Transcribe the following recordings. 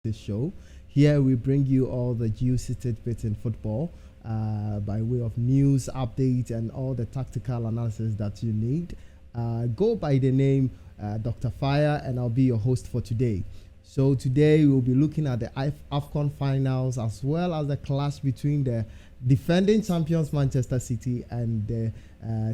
this show. Here we bring you all the juicy tidbits in football by way of news, updates, and all the tactical analysis that you need. Go by the name Dr. Fire, and I'll be your host for today. So today we'll be looking at the AFCON finals as well as the clash between the defending champions Manchester City and the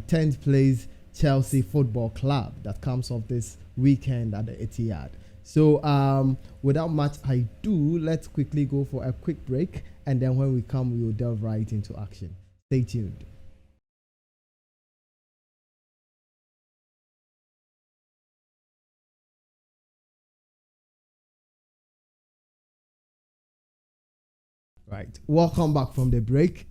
10th place Chelsea Football Club that comes off this weekend at the Etihad. So without much ado, let's quickly go for a quick break, and then when we come, we will delve right into action. Stay tuned. Right. Welcome back from the break.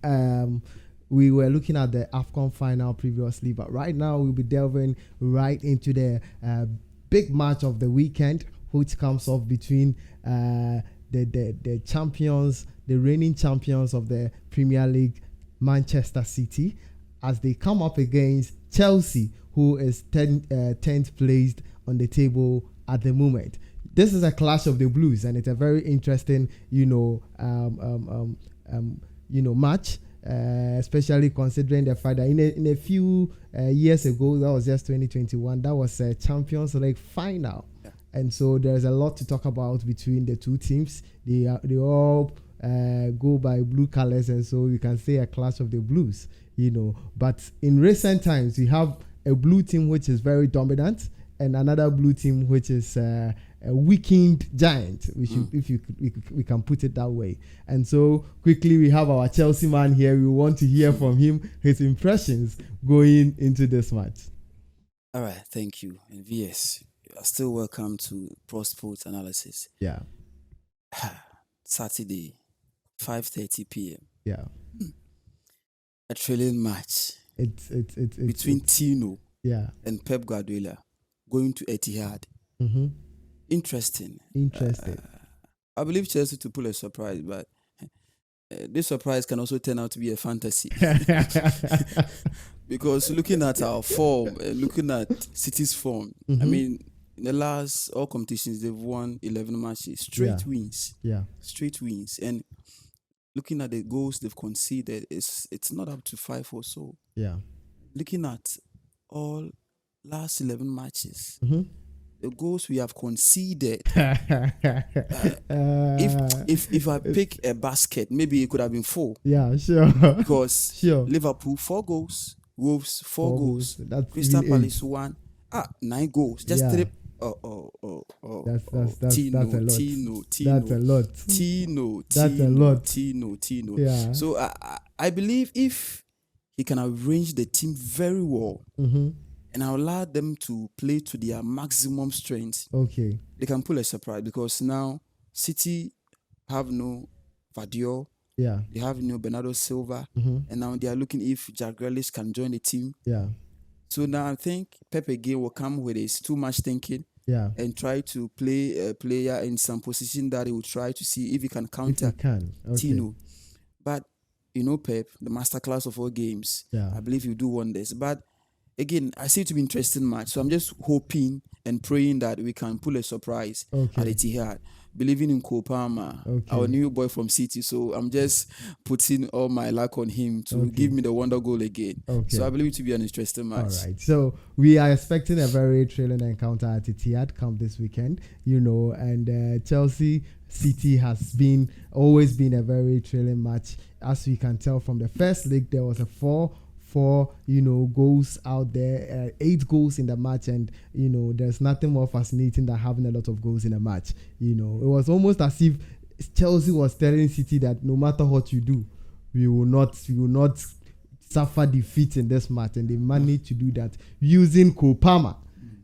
We were looking at the AFCON final previously, but right now we'll be delving right into the big match of the weekend, which comes off between the champions, the reigning champions of the Premier League, Manchester City, as they come up against Chelsea, who is 10th placed on the table at the moment. This is a clash of the blues, and it's a very interesting, match. Especially considering the fact that in a few years ago, that was just 2021, that was a Champions League final. Yeah. And so there's a lot to talk about between the two teams. They all go by blue colors, and so you can say a clash of the blues, But in recent times, we have a blue team which is very dominant and another blue team which is a weakened giant, we can put it that way. And so quickly, we have our Chelsea man here. We want to hear from him his impressions going into this match. All right, thank you. And VS, you are still welcome to Pro Sports Analysis. Yeah. Saturday, 5:30 p.m. Yeah. A thrilling match. It's between Tino and Pep Guardiola going to Etihad. Mm-hmm. Interesting. I believe Chelsea to pull a surprise, but this surprise can also turn out to be a fantasy. Because looking at our form, looking at City's form, I mean, in the last all competitions, they've won 11 matches, straight wins. Yeah. Straight wins. And looking at the goals they've conceded, it's not up to 5 or so. Yeah. Looking at all last 11 matches, the goals we have conceded. If I pick a basket, maybe it could have been 4. Yeah, sure. Because Liverpool 4 goals, Wolves 4 goals, Crystal Palace 1. 9 goals. Just 3. That's a lot. Tino. Yeah. So I believe if he can arrange the team very well, and allow them to play to their maximum strength, okay, they can pull a surprise, because now City have no Vardiol, they have no Bernardo Silva, and now they are looking if Jack Grealish can join the team. Yeah. So now I think Pep again will come with his too much thinking, and try to play a player in some position that he will try to see if he can counter Tino. But Pep, the masterclass of all games, I believe he'll do wonders. But again, I see it to be an interesting match. So I'm just hoping and praying that we can pull a surprise at Etihad. Believing in Cole Palmer, our new boy from City. So I'm just putting all my luck on him to give me the wonder goal again. So I believe it to be an interesting match. All right. So we are expecting a very thrilling encounter at Etihad come this weekend, and Chelsea City has always been a very thrilling match. As we can tell from the first leg, there was a 4 goals out there, 8 goals in the match, and there's nothing more fascinating than having a lot of goals in a match. It was almost as if Chelsea was telling City that no matter what you do, we will not suffer defeat in this match, and they managed to do that using Cole Palmer,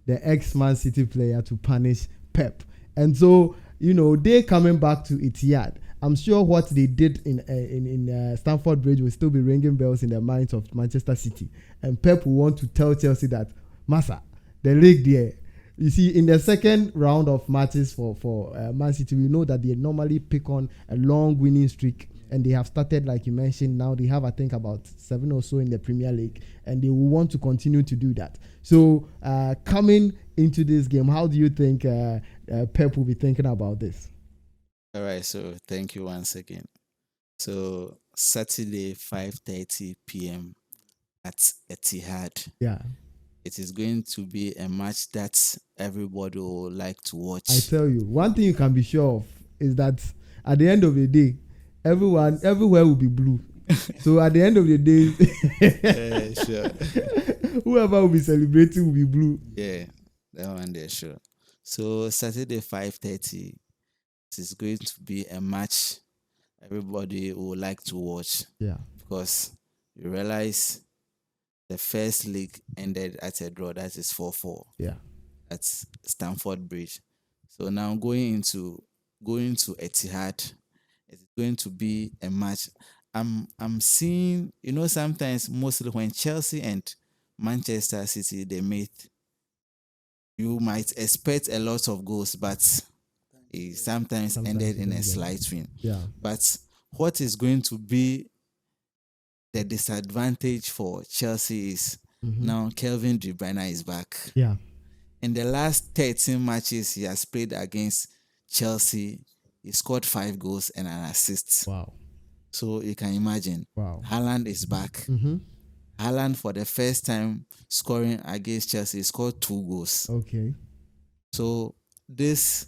the ex-Man City player, to punish Pep. And so they coming back to Etihad. I'm sure what they did in Stamford Bridge will still be ringing bells in the minds of Manchester City. And Pep will want to tell Chelsea that, Massa, the league there. You see, in the second round of matches for Man City, we know that they normally pick on a long winning streak. And they have started, like you mentioned, now they have, I think, about 7 or so in the Premier League. And they will want to continue to do that. So, coming into this game, how do you think Pep will be thinking about this? All right, so thank you once again. So Saturday, 5:30 p.m. at Etihad. Yeah. It is going to be a match that everybody will like to watch. I tell you, one thing you can be sure of is that at the end of the day, everywhere will be blue. So at the end of the day, sure. Whoever will be celebrating will be blue. Yeah, that one there, sure. So Saturday, 5:30, it is going to be a match everybody would like to watch. Yeah. Because you realize the first league ended at a draw, that is 4-4. Yeah. At Stamford Bridge. So now going to Etihad, it's going to be a match. I'm seeing, sometimes mostly when Chelsea and Manchester City they meet, you might expect a lot of goals, but it sometimes ended in a slight win. Yeah. But what is going to be the disadvantage for Chelsea is now Kevin De Bruyne is back. Yeah. In the last 13 matches he has played against Chelsea, he scored 5 goals and an assist. Wow. So you can imagine. Wow. Haaland is back. Haaland, for the first time scoring against Chelsea, scored 2 goals. Okay. So this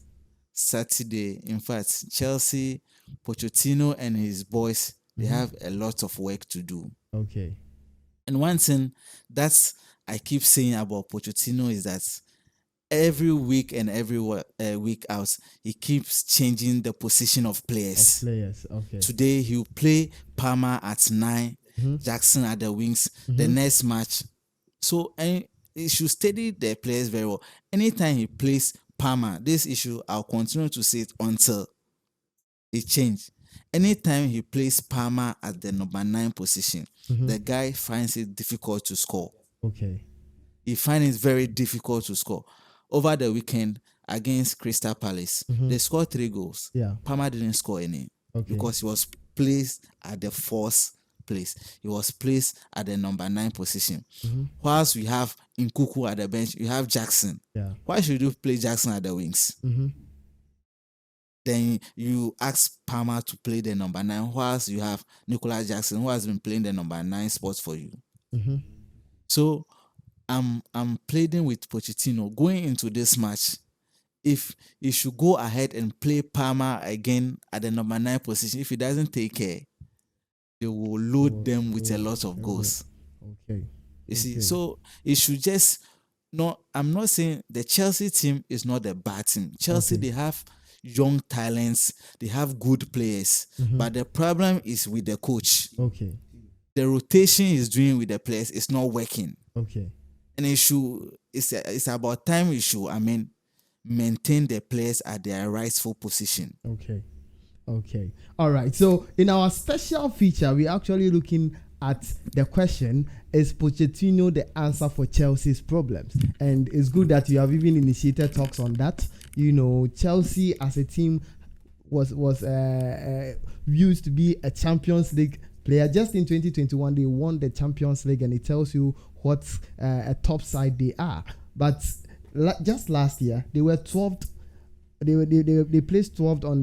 Saturday, in fact, Chelsea, Pochettino and his boys, they have a lot of work to do. Okay. And one thing that I keep saying about Pochettino is that every week and every week out, he keeps changing the position of players. Okay. Today he'll play Palmer at 9, Jackson at the wings. The next match, so he should study the players very well. Anytime he plays Palmer, this issue I'll continue to say it until it change. Anytime he plays Palmer at the number 9 position, the guy finds it difficult to score. Okay. He finds it very difficult to score. Over the weekend against Crystal Palace, they scored 3 goals. Yeah. Palmer didn't score any because he was placed at the 4th place. He was placed at the number 9 position. Whilst we have Nkuku at the bench, you have Jackson. Yeah. Why should you play Jackson at the wings? Then you ask Palmer to play the number 9, whilst you have Nicolas Jackson, who has been playing the number 9 spot for you. So I'm pleading with Pochettino going into this match. If he should go ahead and play Palmer again at the number 9 position, if he doesn't take care, they will load them with a lot of goals. Okay. You see, so it should just I'm not saying the Chelsea team is not a bad team. Chelsea, they have young talents, they have good players, but the problem is with the coach. Okay. The rotation he's doing with the players is not working. Okay. And it's about time we should, maintain the players at their rightful position. Okay. All right. So in our special feature, we're actually looking at the question, is Pochettino the answer for Chelsea's problems? And it's good that you have even initiated talks on that. Chelsea as a team was used to be a Champions League player. Just in 2021, they won the Champions League, and it tells you what a top side they are. But just last year, they were 12th. They placed 12th on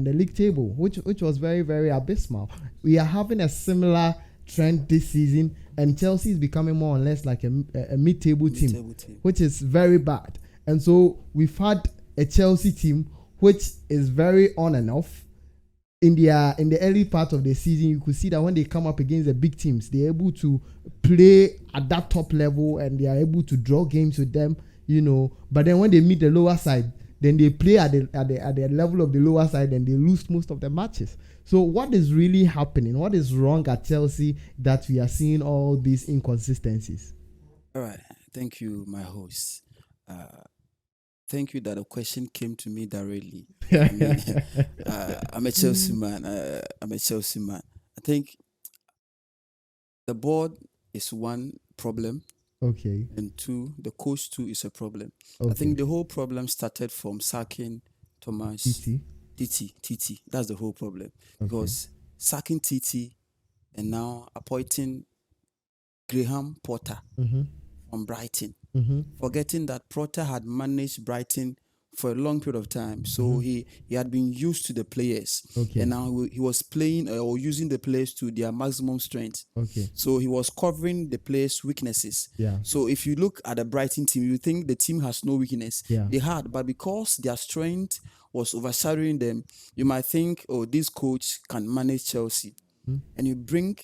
the league table, which was very, very abysmal. We are having a similar trend this season, and Chelsea is becoming more or less like a mid-table team, which is very bad. And so we've had a Chelsea team which is very on and off. In the early part of the season, you could see that when they come up against the big teams, they're able to play at that top level and they are able to draw games with them, But then when they meet the lower side, then they play at the level of the lower side and they lose most of the matches. So what is really happening? What is wrong at Chelsea that we are seeing all these inconsistencies? All right. Thank you, my host. Thank you that the question came to me directly. I'm a Chelsea man. I think the board is one problem. Okay. And 2, the coach too is a problem. Okay. I think the whole problem started from sacking Thomas Titi. That's the whole problem. Because sacking Titi and now appointing Graham Potter from Brighton. Forgetting that Potter had managed Brighton for a long period of time. So he had been used to the players. Okay. And now he was playing or using the players to their maximum strength. Okay. So he was covering the players' weaknesses. Yeah. So if you look at the Brighton team, you think the team has no weakness. Yeah. They had, but because their strength was overshadowing them, you might think, oh, this coach can manage Chelsea. And you bring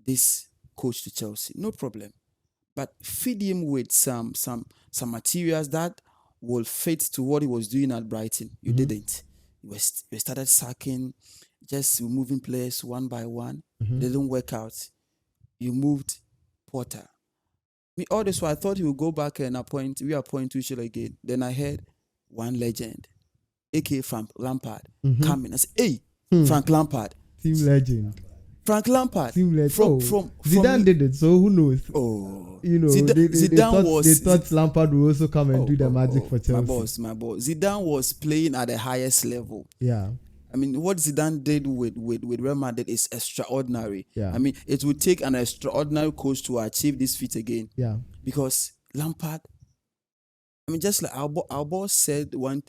this coach to Chelsea, no problem. But feed him with some materials that will fit to what he was doing at Brighton. You didn't. You started sacking, just removing players one by one. They didn't work out. You moved Potter. All this while, I thought he would go back and reappoint Tuchel again. Then I heard one legend, a.k.a. Frank Lampard, coming. I said, hey, Frank Lampard. Team legend. Frank Lampard. Team legend. From Zidane did it, so who knows? Oh, you know, they thought Lampard would also come and do the magic for Chelsea. My boss. Zidane was playing at the highest level. Yeah. I mean, what Zidane did with Real Madrid is extraordinary. Yeah. I mean, it would take an extraordinary coach to achieve this feat again. Yeah. Because Lampard, I mean, just like our boss said one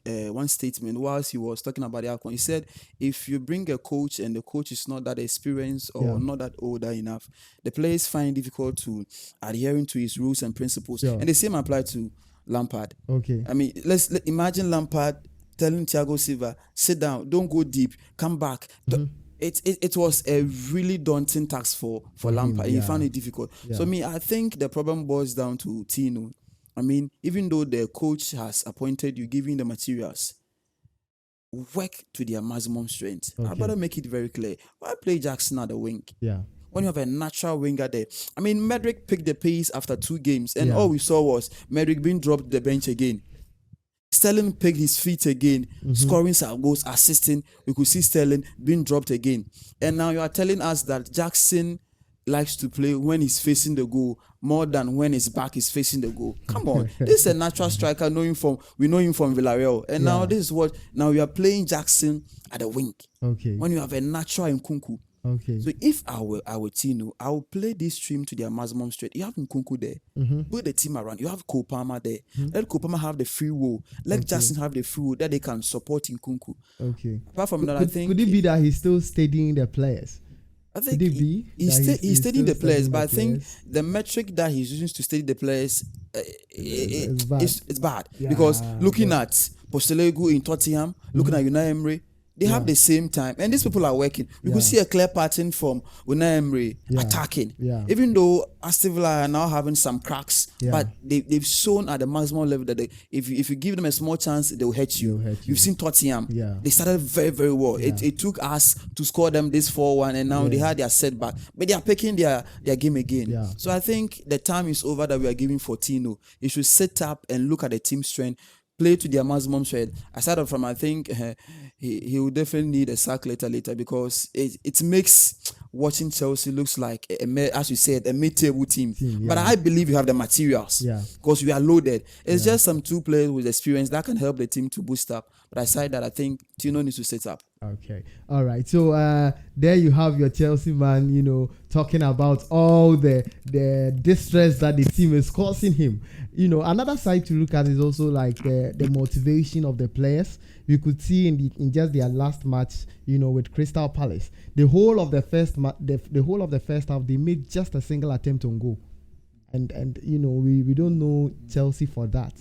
statement whilst he was talking about the outcome. He said, if you bring a coach and the coach is not that experienced or not that older enough, the players find it difficult to adhering to his rules and principles. And the same applied to Lampard. Okay. I mean, let's imagine Lampard telling Thiago Silva, sit down, don't go deep, come back. It was a really daunting task for Lampard. He found it difficult. So I think the problem boils down to Tino. I mean, even though the coach has appointed you, giving the materials, work to their maximum strength. Okay. I better make it very clear. Why play Jackson at the wing? Yeah. When you have a natural winger there. I mean, Medrick picked the pace after 2 games, and all we saw was Medrick being dropped to the bench again. Sterling picked his feet again, scoring some goals, assisting. We could see Sterling being dropped again. And now you are telling us that Jackson likes to play when he's facing the goal more than when his back is facing the goal. Come on. This is a natural striker. We know him from Villarreal. And now this is now we are playing Jackson at the wing. Okay. When you have a natural Nkunku. Okay. So if I were Tino, I will play this team to their maximum strength. You have Nkunku there. Build the team around. You have Cole Palmer there. Let Cole Palmer have the free will. Let Jackson have the free will that they can support Nkunku. Okay. Apart from that, I think... Could it be that he's still studying the players? I think he's studying the players, but I think the metric that he's using to study the players it's bad. Because looking at Postecoglou in Tottenham, looking at Unai Emery, they have the same time, and these people are working. We could see a clear pattern from Unai Emery attacking. Even though Aston Villa are now having some cracks, but they've shown at the maximum level that if you give them a small chance, they'll hurt you. You've seen Tottenham. They started very, very well. It took us to score them this 4-1, and now they had their setback. But they are picking their game again. So I think the time is over that we are giving for Tino. He should sit up and look at the team strength, play to their maximum strength. Aside from, I think he will definitely need a sack later because it makes watching Chelsea looks like as you said, a mid-table team. But I believe you have the materials because we are loaded. It's just some 2 players with experience that can help the team to boost up. But aside that, I think Tino needs to sit up. Okay. All right. So there you have your Chelsea man, talking about all the distress that the team is causing him. Another side to look at is also like the motivation of the players. You could see in just their last match, with Crystal Palace, the whole of the first half, they made just a single attempt on goal. And we don't know Chelsea for that.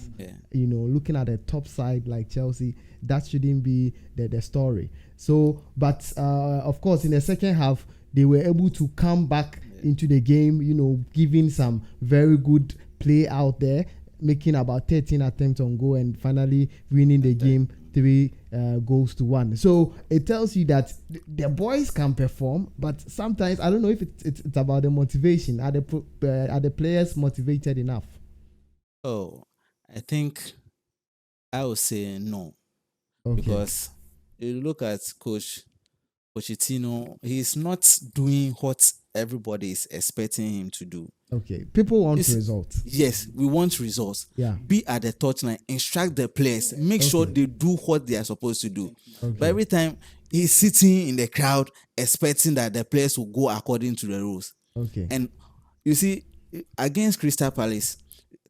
Looking at the top side like Chelsea, that shouldn't be the story. So, but of course, in the second half, they were able to come back into the game, giving some very good play out there, making about 13 attempts on goal and finally winning the game 3-1. So it tells you that the boys can perform, but sometimes I don't know if it's about the motivation. Are the players motivated enough? Oh, I think I would say no. Okay. Because you look at Coach Pochettino, he's not doing what everybody is expecting him to do. Okay. People want results. Yes, we want results. Yeah. Be at the touchline, instruct the players, make sure they do what they are supposed to do. Okay. But every time he's sitting in the crowd expecting that the players will go according to the rules. Okay. And you see, against Crystal Palace,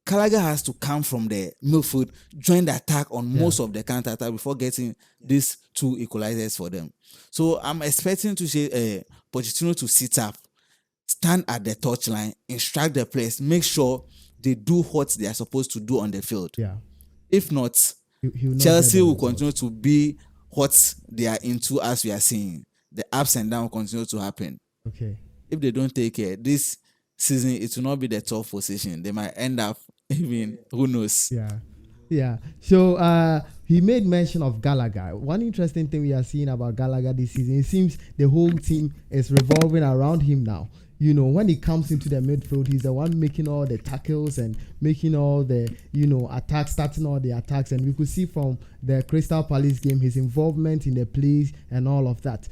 Gallagher has to come from the midfield, join the attack on most of the counter attack before getting these 2 equalizers for them. So I'm expecting to see Pochettino to sit up, stand at the touchline, instruct the players, make sure they do what they are supposed to do on the field. Yeah. If not, Chelsea will continue to be what they are into, as we are seeing. The ups and downs continue to happen. Okay. If they don't take care, this season it will not be the top position. They might end up even, who knows. Yeah. So he made mention of Gallagher. One interesting thing we are seeing about Gallagher this season, it seems the whole team is revolving around him now. You know, when he comes into the midfield, he's the one making all the tackles and making all the, attacks, starting all the attacks. And we could see from the Crystal Palace game, his involvement in the plays and all of that,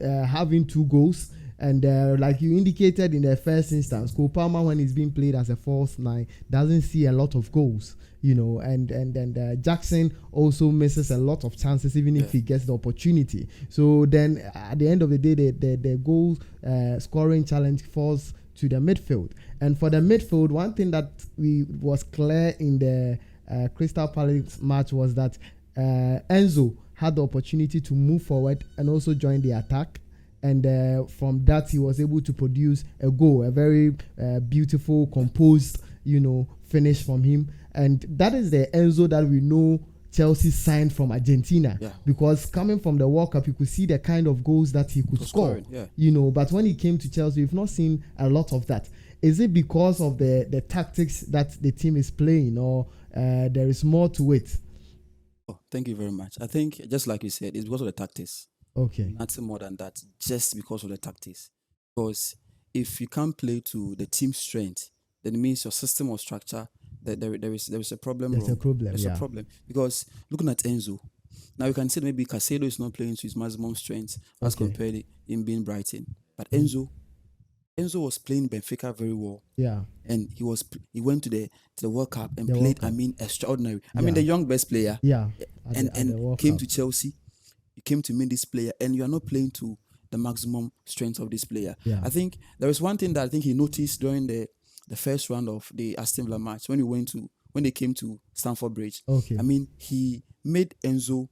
having 2 goals. And like you indicated in the first instance, Cole Palmer, when he's being played as a false 9, doesn't see a lot of goals, and Jackson also misses a lot of chances, even if he gets the opportunity. So then at the end of the day, the goal scoring challenge falls to the midfield. And for the midfield, one thing that was clear in the Crystal Palace match was that Enzo had the opportunity to move forward and also join the attack. And from that, he was able to produce a goal, a very beautiful, composed, finish from him. And that is the Enzo that we know Chelsea signed from Argentina. Yeah. Because coming from the World Cup, you could see the kind of goals that he could score. But when he came to Chelsea, we've not seen a lot of that. Is it because of the tactics that the team is playing, or there is more to it? Oh, thank you very much. I think, just like you said, it's because of the tactics. Okay. Nothing more than that, just because of the tactics. Because if you can't play to the team's strength, then it means your system or structure, that there is a problem. There's a problem. Because looking at Enzo, now you can say maybe Caicedo is not playing to his maximum strength as compared to him being Brighton. But Enzo was playing Benfica very well. Yeah. And he went to the World Cup and played, extraordinary. The young best player. Yeah. And came to Chelsea. You came to meet this player, and you are not playing to the maximum strength of this player. Yeah. I think there is one thing that I think he noticed during the first round of the Aston Villa match when they came to Stamford Bridge. Okay. He made Enzo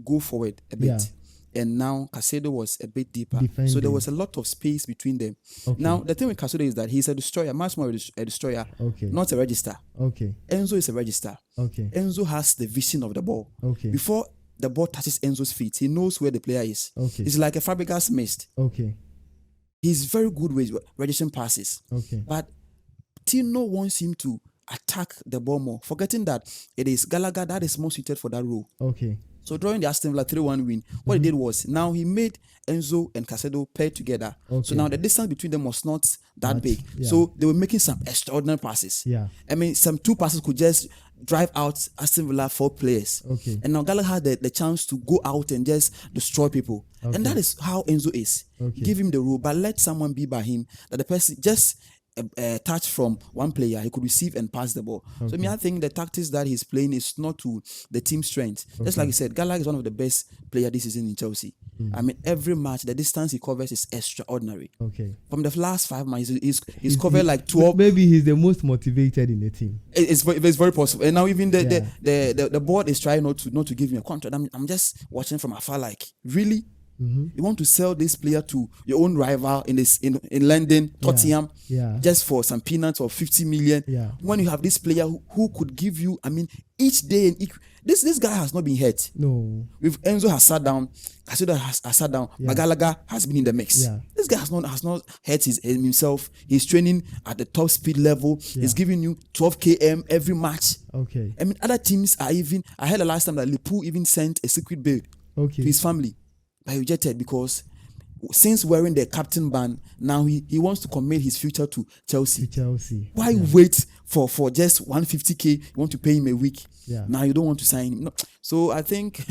go forward a bit, and now Caicedo was a bit deeper. Defending. So there was a lot of space between them. Okay. Now the thing with Caicedo is that he's a destroyer, much more a destroyer, not a register. Okay. Enzo is a register. Okay. Enzo has the vision of the ball. Okay. Before the ball touches Enzo's feet, he knows where the player is. Okay. It's like a Fabregas missed. Okay. He's very good with registering passes. Okay. But Tino wants him to attack the ball more, forgetting that it is Gallagher that is more suited for that role. Okay. So during the Aston Villa 3-1 win, what he did was, now he made Enzo and Caicedo pair together. Okay. So now the distance between them was not that big. Yeah. So they were making some extraordinary passes. Yeah. Some 2 passes could just drive out Aston Villa 4 players. Okay. And now Gallagher had the chance to go out and just destroy people. Okay. And that is how Enzo is. Okay. Give him the role, but let someone be by him, that the person just touch from one player, he could receive and pass the ball. Okay. So I think the tactics that he's playing is not to the team strength. Okay. Just like you said, Gallagher is one of the best players this season in Chelsea. Every match, the distance he covers is extraordinary. Okay. From the last 5 matches, he's covered like 12. Maybe he's the most motivated in the team. It's very possible. And now even the board is trying not to give him a contract. I'm just watching from afar, like, really? You want to sell this player to your own rival in London, Tottenham, just for some peanuts of 50 million? When you have this player who could give you, each day and this guy has not been hurt. No. If Enzo has sat down, Caicedo has sat down, Gallagher has been in the mix. This guy has not hurt himself. He's training at the top speed level. He's giving you 12 km every match. Okay. Other teams are even. I heard the last time that Liverpool even sent a secret bill to his family. But he rejected because since wearing the captain band, now he wants to commit his future to Chelsea. Why wait for just 150k? You want to pay him a week. Now you don't want to sign him. No. So I think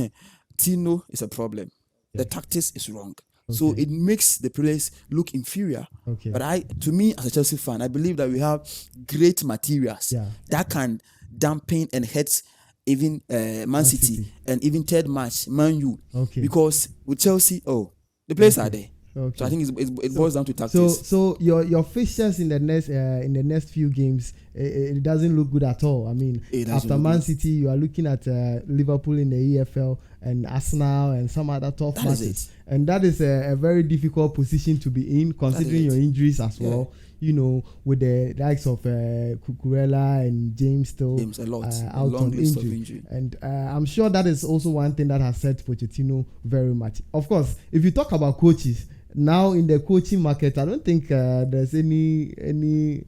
Tino is a problem. The tactics is wrong. So it makes the players look inferior. But to me as a Chelsea fan, I believe that we have great materials that can dampen and hurt even Man City and even third match Man U. Because with Chelsea, the players are there. Okay. So I think it boils down to tactics. So your fixtures in the next few games, it doesn't look good at all. I mean, after Man City, you are looking at Liverpool in the EFL and Arsenal and some other tough matches, and that is a very difficult position to be in, considering your injuries as well. You know, with the likes of Cucurella and James still out on injury. And I'm sure that is also one thing that has set Pochettino very much. Of course, if you talk about coaches, now in the coaching market, I don't think there's any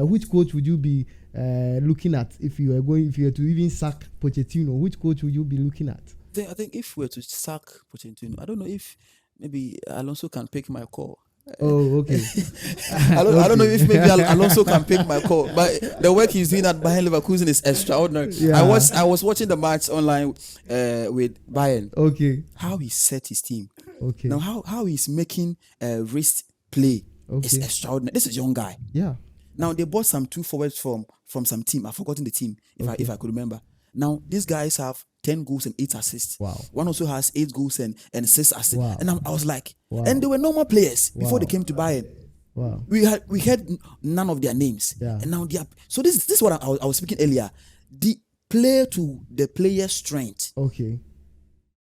which coach would you be looking at if you were to even sack Pochettino? Which coach would you be looking at? I think if we were to sack Pochettino, I don't know if maybe Alonso can pick my call. Oh, okay. I don't know if maybe Alonso can pick my call, but the work he's doing at Bayern Leverkusen is extraordinary. Yeah. I was watching the match online with Bayern. Okay. How he set his team. Okay. Now how he's making wrist play is extraordinary. This is a young guy. Yeah. Now they bought some 2 forwards from some team. I've forgotten the team if I could remember. Now these guys have 10 goals and 8 assists. Wow. One also has 8 goals and 6 assists. Wow. And I was like, and they were normal players before they came to Bayern. Wow. We had none of their names. Yeah. And now they are. So this is what I was speaking earlier. The play to the player's strength. Okay.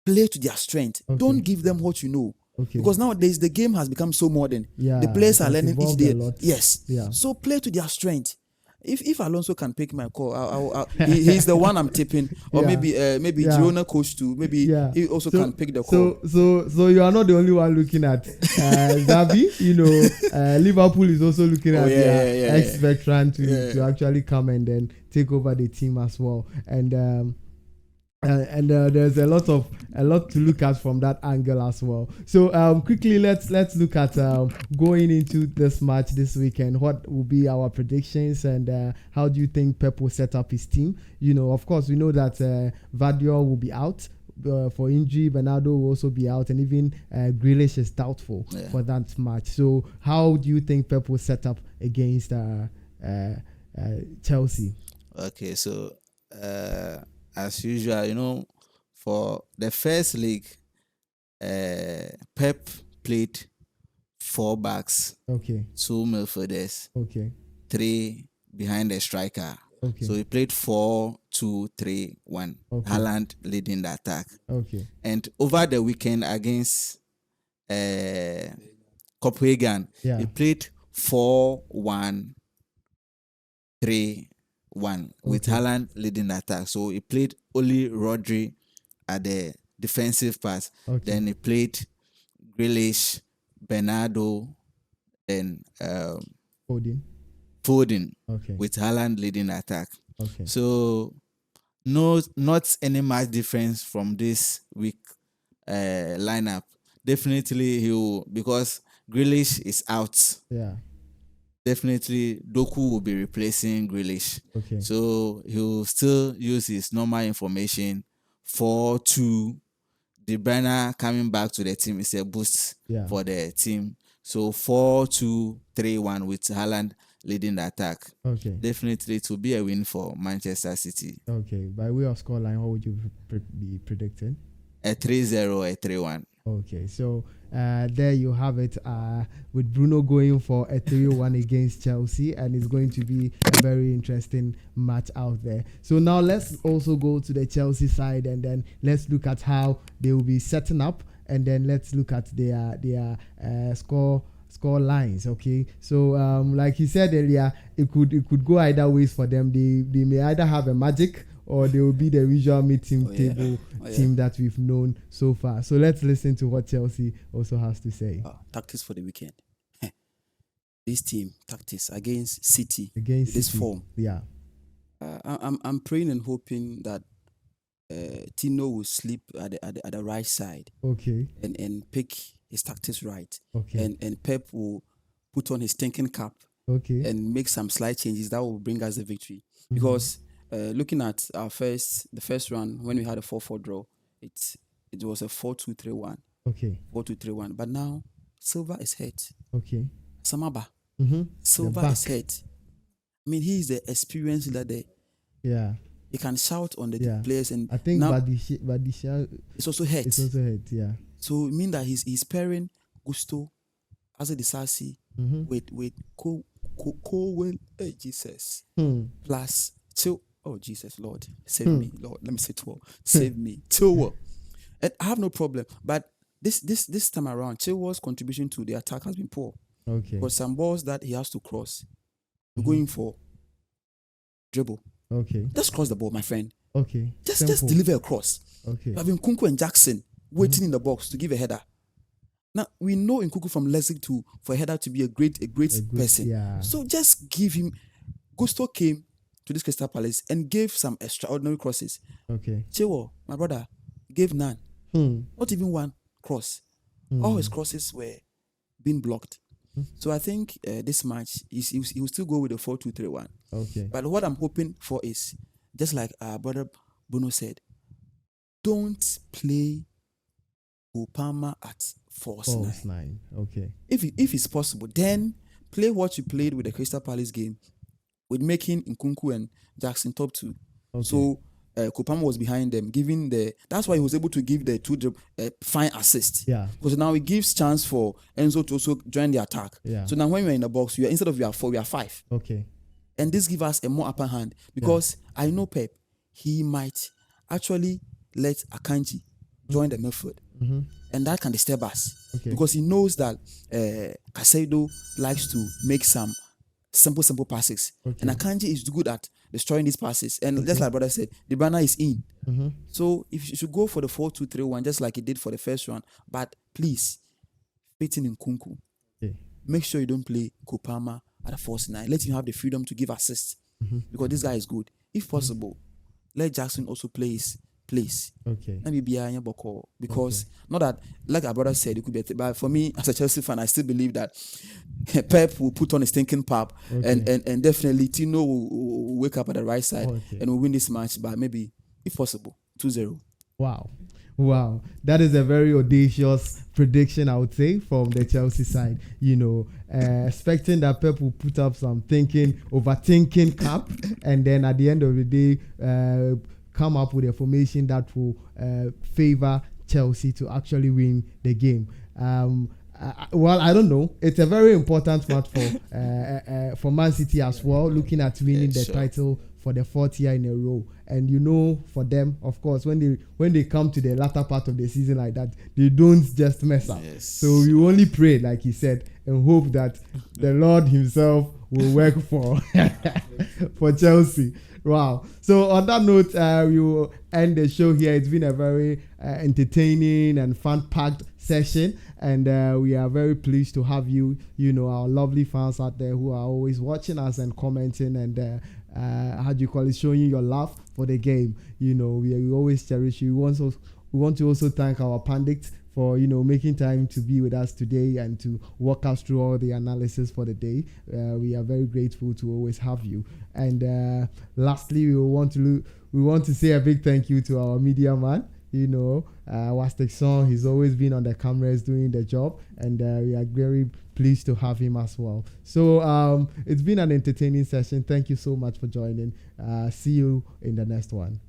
Play to their strength. Okay. Don't give them what you know. Okay. Because nowadays the game has become so modern. Yeah. The players are learning each day. Yes. Yeah. So play to their strength. If Alonso can pick my call, he's the one I'm tipping, or maybe Girona coach too. Maybe he also can pick the call. So you are not the only one looking at Xavi. You know, Liverpool is also looking at their ex-veteran to actually come and then take over the team as well. And there's a lot to look at from that angle as well. So quickly let's look at going into this match this weekend. What will be our predictions, and how do you think Pep will set up his team? You know, of course we know that Vardiol will be out for injury. Bernardo will also be out, and even Grealish is doubtful for that match. So how do you think Pep will set up against Chelsea? Okay, so as usual, you know, for the first leg, Pep played 4 backs. Okay. 2 midfielders. Okay. 3 behind the striker. Okay. So he played 4-2-3-1. Okay. Haaland leading the attack. Okay. And over the weekend against Copenhagen, he played 4-1-3-1 with Haaland leading the attack. So he played only Rodri at the defensive part. Okay. Then he played Grealish, Bernardo, then Foden with Haaland leading the attack. Okay. So not any much difference from this week lineup. Definitely he will, because Grealish is out. Yeah. Definitely Doku will be replacing Grealish. Okay. So he'll still use his normal information. 4-2. De Bruyne coming back to the team is a boost for the team. So 4-2-3-1 with Haaland leading the attack. Okay. Definitely to be a win for Manchester City. Okay. By way of scoreline, what would you be predicting? A 3-0, a 3-1. Okay, so there you have it, with Bruno going for a 3-1 against Chelsea, and it's going to be a very interesting match out there. So now let's also go to the Chelsea side, and then let's look at how they will be setting up, and then let's look at their score lines. Okay, so like he said earlier, it could go either ways for them. They may either have a magic, or they will be the usual mid-team team that we've known so far. So let's listen to what Chelsea also has to say. Tactics for the weekend. This team, tactics against City. Against this City. form. Yeah. I'm praying and hoping that Tino will sleep at the right side. Okay. And pick his tactics right. Okay. And Pep will put on his thinking cap. Okay. And make some slight changes that will bring us the victory. Mm-hmm. Because looking at the first round, when we had a 4-4 draw, it was a 4-2-3-1. Okay. 4-2-3-1. But now Silva is hurt. Okay. Samaba. Mm-hmm. Silva is hurt. I mean, he is the experienced leader. Yeah. He can shout on the players, and I think Badisha is also hurt. It's also hurt. Yeah. So it means that he's pairing Gusto, Asa Disasi, with Cowell, Jesus, plus two. Oh Jesus, Lord, save me, Lord. Let me say 12. Save me, 2. And I have no problem, but this time around, Chilwell's contribution to the attack has been poor. Okay. Because some balls that he has to cross, going for dribble. Okay. Just cross the ball, my friend. Okay. Just deliver a cross. Okay. Having Nkunku and Jackson waiting in the box to give a header. Now we know Nkunku from Leipzig for a header to be a great person. Yeah. So just give him. Gusto came to this Crystal Palace and gave some extraordinary crosses. Okay. Chilwell, my brother, gave none. Not even one cross. All his crosses were being blocked. So I think this match he will still go with the 4-2-3-1. Okay. But what I'm hoping for is, just like our brother Bruno said, don't play Opama at false nine. Okay. If it's possible, then play what you played with the Crystal Palace game, with making Nkunku and Jackson top 2. Okay. So Kopama was behind them, that's why he was able to give the 2 fine assist. Yeah. Because now it gives chance for Enzo to also join the attack. Yeah. So now when we're in the box, instead of we are 4, we are 5. Okay. And this gives us a more upper hand because I know Pep, he might actually let Akanji join the midfield. And that can disturb us. Okay. Because he knows that Caicedo likes to make some simple passes. Okay. And Akanji is good at destroying these passes. And just like brother said, the banner is in. So if you should go for the 4-2-3-1, just like he did for the first one, but please, fit in Nkunku. Okay. Make sure you don't play Kopama at a false 9. Let him have the freedom to give assists. Because this guy is good. If possible, let Jackson also play his place. Okay. Because not that, like our brother said, it could be but for me as a Chelsea fan, I still believe that Pep will put on his thinking cap, and definitely Tino will wake up at the right side and will win this match by maybe, if possible, 2-0. Wow, that is a very audacious prediction, I would say, from the Chelsea side. Expecting that Pep will put up some overthinking cap, and then at the end of the day, come up with a formation that will favor Chelsea to actually win the game. I don't know. It's a very important match for Man City as well, looking at winning the title for the 4th year in a row. And for them, of course, when they come to the latter part of the season like that, they don't just mess up. Yes. So we only pray, like he said, and hope that the Lord himself will work for Chelsea. Wow. So on that note, we will end the show here. It's been a very entertaining and fun-packed session, and we are very pleased to have you, our lovely fans out there who are always watching us and commenting and showing you your love for the game. We always cherish you. We want to also thank our pundits for making time to be with us today and to walk us through all the analysis for the day. We are very grateful to always have you. And lastly, we want to say a big thank you to our media man. Wastek Song, he's always been on the cameras doing the job, and we are very pleased to have him as well. So it's been an entertaining session. Thank you so much for joining. See you in the next one.